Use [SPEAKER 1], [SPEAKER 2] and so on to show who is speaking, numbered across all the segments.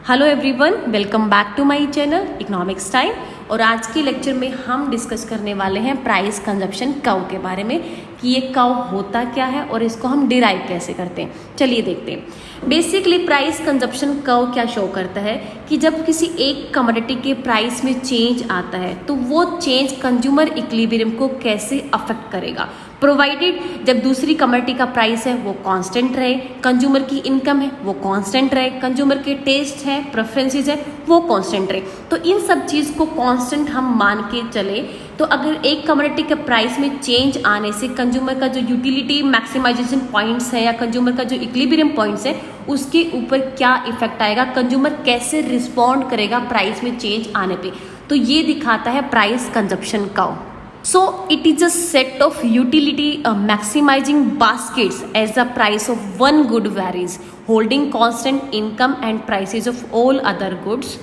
[SPEAKER 1] Hello everyone, welcome back to my channel economics time. और आज के लेक्चर में हम डिस्कस करने वाले हैं प्राइस कंजप्शन कर्व के बारे में कि ये कर्व होता क्या है और इसको हम डिराइव कैसे करते हैं। चलिए देखते हैं। बेसिकली प्राइस कंजप्शन कर्व क्या शो करता है कि जब किसी एक कमोडिटी के प्राइस में चेंज आता है तो वो चेंज कंज्यूमर इक्विलिब्रियम को कैसे अफेक्ट करेगा, प्रोवाइडेड जब दूसरी कमोडिटी का प्राइस है वो कांस्टेंट रहे, कंज्यूमर की इनकम है वो कांस्टेंट रहे, कंज्यूमर के टेस्ट है, प्रेफरेंसेस है वो कांस्टेंट रहे। तो इन सब चीज़ को कांस्टेंट हम मान के चले तो अगर एक कमोडिटी के प्राइस में चेंज आने से कंज्यूमर का जो यूटिलिटी मैक्सिमाइजेशन पॉइंट्स है या कंज्यूमर का जो इक्विलिब्रियम पॉइंट्स है उसके ऊपर क्या इफेक्ट आएगा, कंज्यूमर कैसे रिस्पॉन्ड करेगा प्राइस में चेंज आने पे, तो ये दिखाता है price consumption curve. So it is a set of utility maximizing baskets as the price of one good varies, holding constant income and prices of all other goods,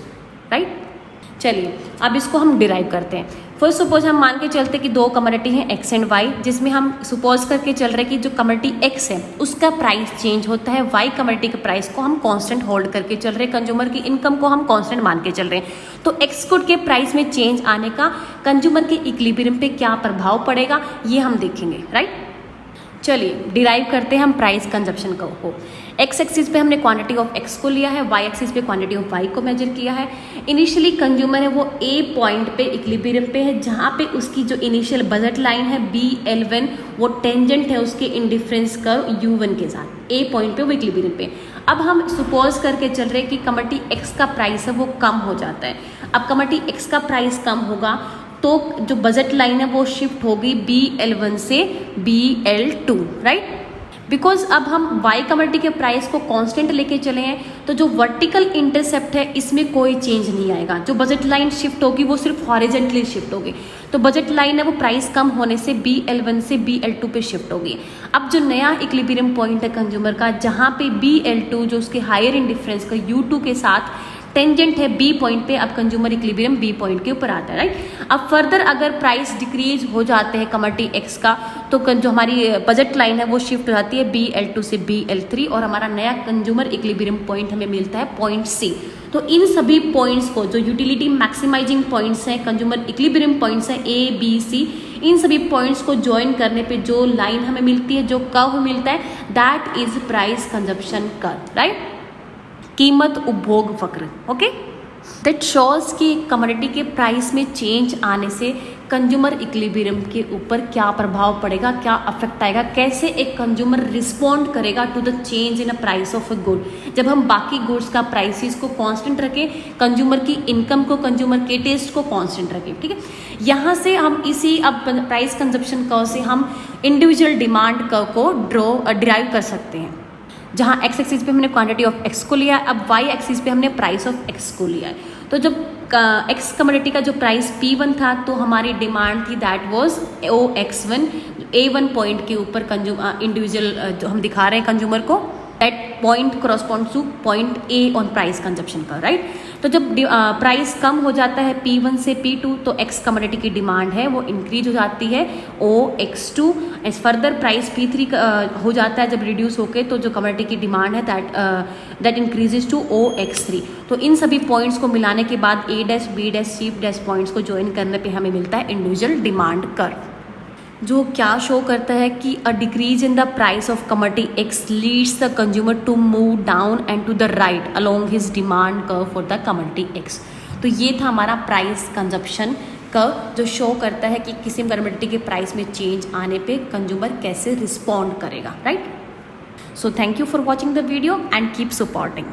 [SPEAKER 1] right? चलिए अब इसको हम डिराइव करते हैं। फर्स्ट सपोज हम मान के चलते कि दो कमोडिटी हैं एक्स एंड वाई, जिसमें हम सपोज करके चल रहे कि जो कमोडिटी एक्स है उसका प्राइस चेंज होता है, वाई कमोडिटी के प्राइस को हम कांस्टेंट होल्ड करके चल रहे, कंज्यूमर की इनकम को हम कांस्टेंट मान के चल रहे हैं। तो एक्स गुड के प्राइस में चेंज आने का कंज्यूमर के इक्विलिब्रियम पे क्या प्रभाव पड़ेगा ये हम देखेंगे, राइट। चलिए डिराइव करते हैं हम प्राइस कंजप्शन कर्व को। एक्स एक्सिस पे हमने क्वांटिटी ऑफ एक्स को लिया है, वाई एक्सिस पे क्वांटिटी ऑफ वाई को मेजर किया है। इनिशियली कंज्यूमर है वो ए पॉइंट पे इक्विलिब्रियम पे है, जहाँ पे उसकी जो इनिशियल बजट लाइन है BL1 वो टेंजेंट है उसके इंडिफरेंस कर्व U1 के साथ, ए पॉइंट पे वो इक्विलिब्रियम पे। अब हम सपोज करके चल रहे कि कमोडिटी एक्स का प्राइस है वो कम हो जाता है। अब कमोडिटी एक्स का प्राइस कम होगा तो जो बजट लाइन है वो शिफ्ट होगी BL1 से BL2, राइट। बिकॉज अब हम वाई कमोडिटी के प्राइस को कांस्टेंट लेके चले हैं तो जो वर्टिकल इंटरसेप्ट है इसमें कोई चेंज नहीं आएगा, जो बजट लाइन शिफ्ट होगी वो सिर्फ हॉरिजेंटली शिफ्ट होगी। तो बजट लाइन है वो प्राइस कम होने से BL1 से BL2 पे शिफ्ट होगी। अब जो नया इक्विलिब्रियम पॉइंट है कंज्यूमर का, जहाँ पे BL2 जो उसके हायर इंडिफरेंस का U2 के साथ टेंजेंट है बी पॉइंट पे, अब कंज्यूमर इक्विलिब्रियम बी पॉइंट के ऊपर आता है, राइट। अब फर्दर अगर प्राइस डिक्रीज हो जाते हैं कमोडिटी एक्स का तो जो हमारी बजट लाइन है वो शिफ्ट हो जाती है BL2 से BL3 और हमारा नया कंज्यूमर इक्विलिब्रियम पॉइंट हमें मिलता है पॉइंट C। तो इन सभी पॉइंट्स को जो यूटिलिटी मैक्सिमाइजिंग पॉइंट्स हैं, कंज्यूमर इक्विलिब्रियम पॉइंट्स हैं A B C, इन सभी पॉइंट्स को ज्वाइन करने पे जो लाइन हमें मिलती है, जो कर्व मिलता है, that is price consumption curve, right. कीमत उपभोग वक्र, ओके। दैट शोज कि कमोडिटी के प्राइस में चेंज आने से कंज्यूमर इक्विलिब्रियम के ऊपर क्या प्रभाव पड़ेगा, क्या अफेक्ट आएगा, कैसे एक कंज्यूमर रिस्पॉन्ड करेगा to the change in a price of a good. जब हम बाकी गुड्स का प्राइसेस को कांस्टेंट रखें, कंज्यूमर की इनकम को, कंज्यूमर के टेस्ट को कांस्टेंट रखें, ठीक है। यहाँ से हम इसी अब प्राइस कंजप्शन कर्व से हम इंडिविजुअल डिमांड कर्व को डिराइव कर सकते हैं। जहाँ एक्स एक्सिस पे हमने क्वांटिटी ऑफ एक्स को लिया है, अब वाई एक्सिस पे हमने प्राइस ऑफ एक्स को लिया है। तो जब एक्स कमोडिटी का जो प्राइस P1 था तो हमारी डिमांड थी that was OX1, A1 point के ऊपर कंज्यूमर इंडिविजुअल जो हम दिखा रहे हैं कंज्यूमर को, that point correspond two point A on price consumption का, राइट। तो जब प्राइस कम हो जाता है P1 से P2 तो एक्स कमोडिटी की डिमांड है वो इंक्रीज हो जाती है OX2। As further price P3 हो जाता है जब रिड्यूस होके, तो जो कमोडिटी की डिमांड है दैट इंक्रीजेज टू OX3। तो इन सभी पॉइंट्स को मिलाने के बाद A dash B dash C dash points को ज्वाइन करने पे हमें मिलता है इंडिविजुअल डिमांड कर्व, जो क्या शो करता है कि a decrease in the price of commodity X leads the consumer to move down and to the right along his demand curve for the commodity X. तो ये था हमारा प्राइस कंजप्शन कर्व जो शो करता है कि किसी कमोडिटी के प्राइस में चेंज आने पे कंज्यूमर कैसे रिस्पॉन्ड करेगा, right. So thank you for watching the video and keep supporting.